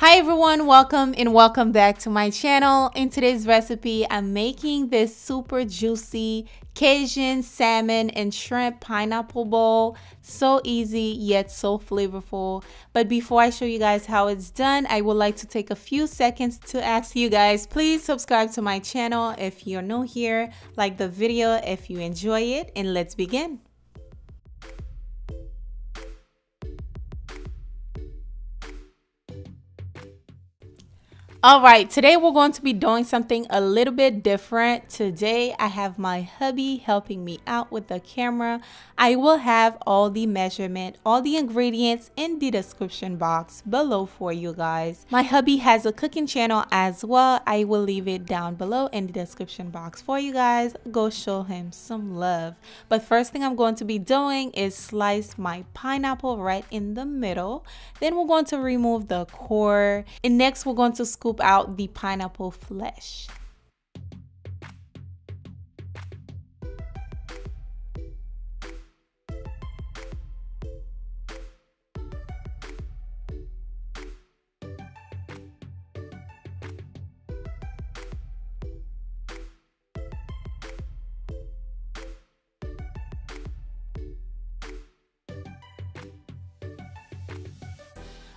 Hi everyone, welcome and welcome back to my channel. In today's recipe, I'm making this super juicy Cajun salmon and shrimp pineapple bowl. So easy yet so flavorful. But before I show you guys how it's done, I would like to take a few seconds to ask you guys, please subscribe to my channel if you're new here, like the video if you enjoy it, and let's begin. All right, today we're going to be doing something a little bit different. Today I have my hubby helping me out with the camera. I will have all the measurement, all the ingredients in the description box below for you guys. My hubby has a cooking channel as well. I will leave it down below in the description box for you guys. Go show him some love. But first thing I'm going to be doing is slice my pineapple right in the middle. Then we're going to remove the core, and next we're going to scoop out the pineapple flesh.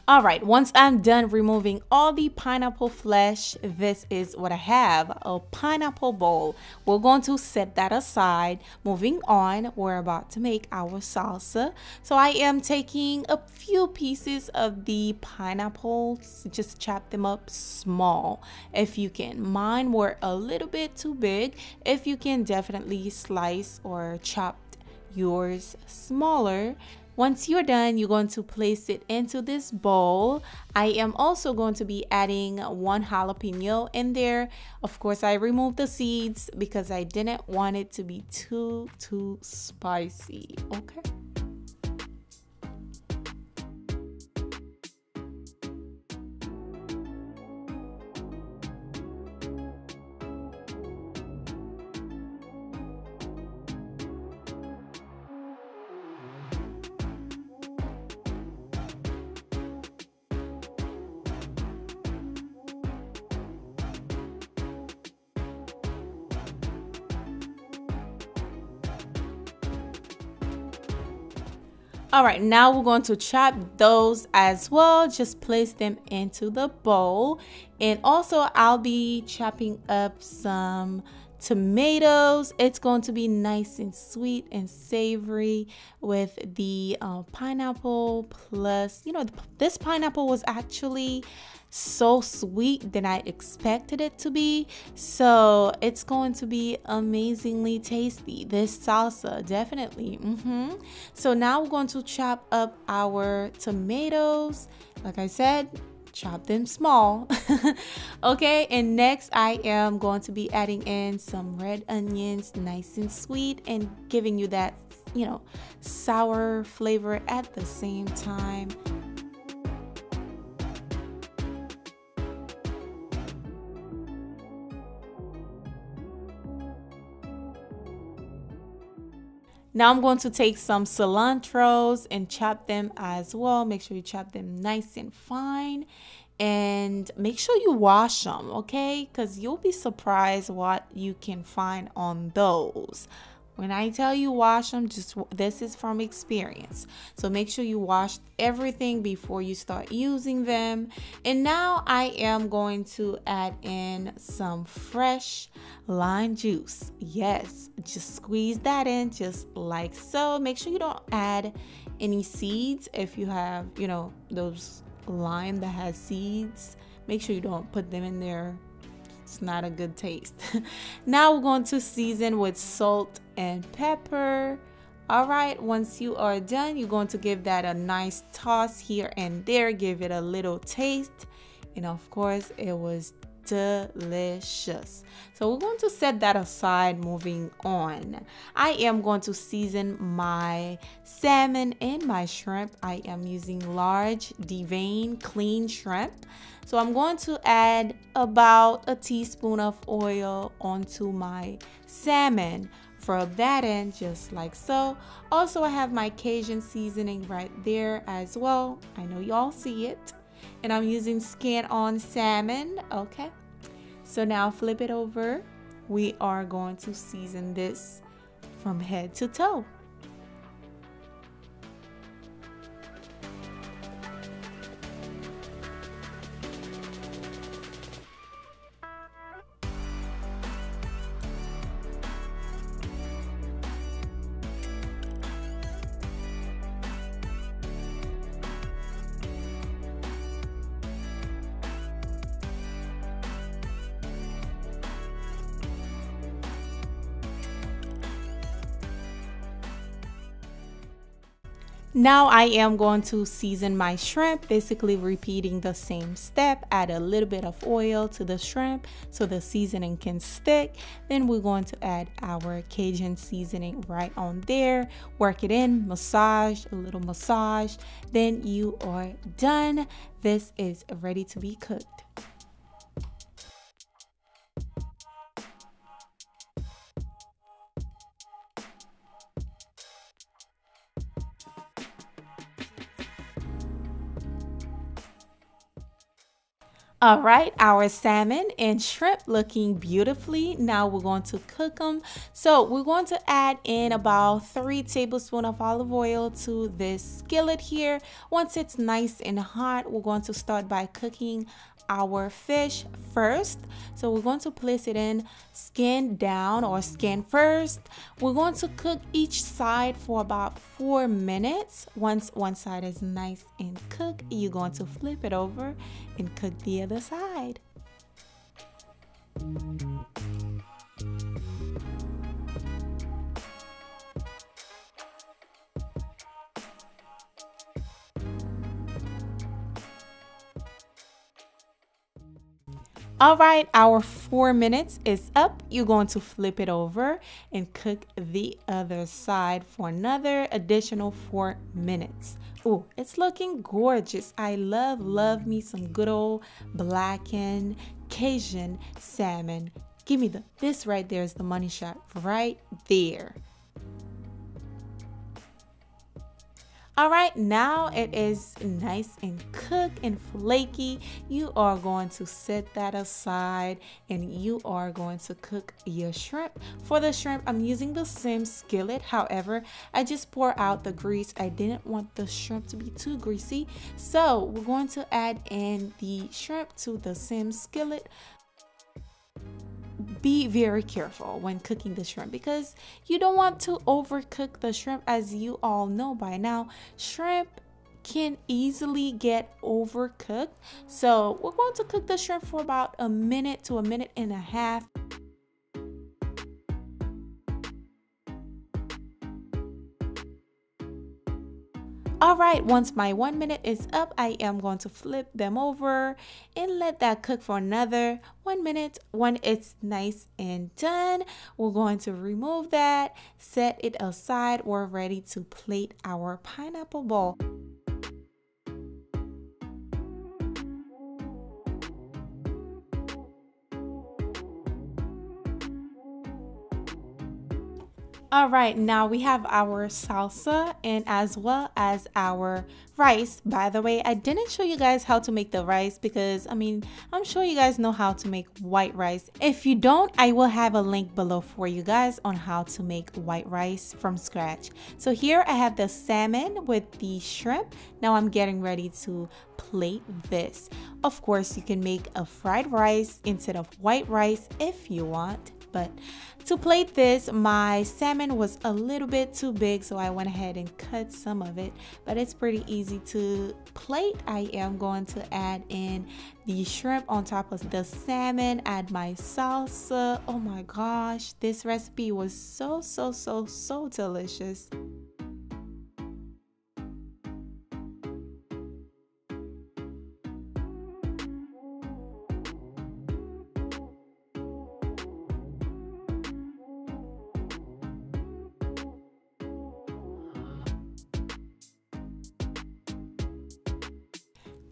All right, once I'm done removing all the pineapple flesh, this is what I have, a pineapple bowl. We're going to set that aside. Moving on, we're about to make our salsa. So I am taking a few pieces of the pineapples, just chop them up small if you can. Mine were a little bit too big. If you can, definitely slice or chop yours smaller. Once you're done, you're going to place it into this bowl. I am also going to be adding one jalapeno in there. Of course, I removed the seeds because I didn't want it to be too spicy. Okay. All right, now we're going to chop those as well. Just place them into the bowl. And also I'll be chopping up some tomatoes. It's going to be nice and sweet and savory with the pineapple. Plus, you know, this pineapple was actually so sweet than I expected it to be, so it's going to be amazingly tasty, this salsa, definitely. So now we're going to chop up our tomatoes. Like I said, chop them small. Okay, and next I am going to be adding in some red onions, nice and sweet, and giving you that, you know, sour flavor at the same time. Now I'm going to take some cilantros and chop them as well. Make sure you chop them nice and fine, and make sure you wash them, okay? Because you'll be surprised what you can find on those. When I tell you wash them, this is from experience. So make sure you wash everything before you start using them. And now I am going to add in some fresh lime juice. Yes, just squeeze that in just like so. Make sure you don't add any seeds. If you have, you know, those lime that has seeds, make sure you don't put them in there. It's not a good taste. Now we're going to season with salt and pepper. All right, once you are done, you're going to give that a nice toss here and there, give it a little taste, and of course it was delicious. So we're going to set that aside. Moving on, I am going to season my salmon and my shrimp. I am using large deveined clean shrimp. So I'm going to add about a teaspoon of oil onto my salmon. Rub that in just like so. Also, I have my Cajun seasoning right there as well. I know y'all see it. and I'm using skin on salmon. Okay, so now flip it over. We are going to season this from head to toe. Now I am going to season my shrimp, basically repeating the same step. Add a little bit of oil to the shrimp so the seasoning can stick. Then we're going to add our Cajun seasoning right on there. Work it in, massage, a little massage. Then you are done. This is ready to be cooked. All right, our salmon and shrimp looking beautifully. Now we're going to cook them. So we're going to add in about 3 tablespoons of olive oil to this skillet here. Once it's nice and hot, we're going to start by cooking our fish first. So we're going to place it in skin down or skin first. We're going to cook each side for about 4 minutes. Once one side is nice and cooked, you're going to flip it over and cook the other side. All right, our 4 minutes is up. You're going to flip it over and cook the other side for another additional 4 minutes. Oh, it's looking gorgeous. I love me some good old blackened Cajun salmon. Give me this right there is the money shot right there. All right, now it is nice and cooked and flaky. You are going to set that aside and you are going to cook your shrimp. For the shrimp, I'm using the same skillet. However, I just pour out the grease. I didn't want the shrimp to be too greasy. So we're going to add in the shrimp to the same skillet. Be very careful when cooking the shrimp because you don't want to overcook the shrimp. As you all know by now, shrimp can easily get overcooked. So we're going to cook the shrimp for about a minute to a minute and a half. All right, once my 1 minute is up, I am going to flip them over and let that cook for another 1 minute. When it's nice and done, we're going to remove that, set it aside. We're ready to plate our pineapple bowl. All right, now we have our salsa and as well as our rice. By the way, I didn't show you guys how to make the rice because I'm sure you guys know how to make white rice. If you don't, I will have a link below for you guys on how to make white rice from scratch. So here I have the salmon with the shrimp. Now I'm getting ready to plate this. Of course, you can make a fried rice instead of white rice if you want. But to plate this, my salmon was a little bit too big, so I went ahead and cut some of it. But it's pretty easy to plate. I am going to add in the shrimp on top of the salmon, add my salsa. Oh my gosh, this recipe was so delicious.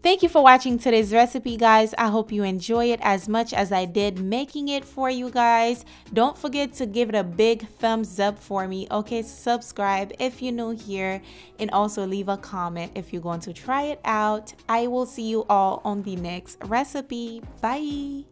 Thank you for watching today's recipe, guys. I hope you enjoy it as much as I did making it for you guys. Don't forget to give it a big thumbs up for me. Okay, subscribe if you're new here, and also leave a comment if you're going to try it out. I will see you all on the next recipe. Bye.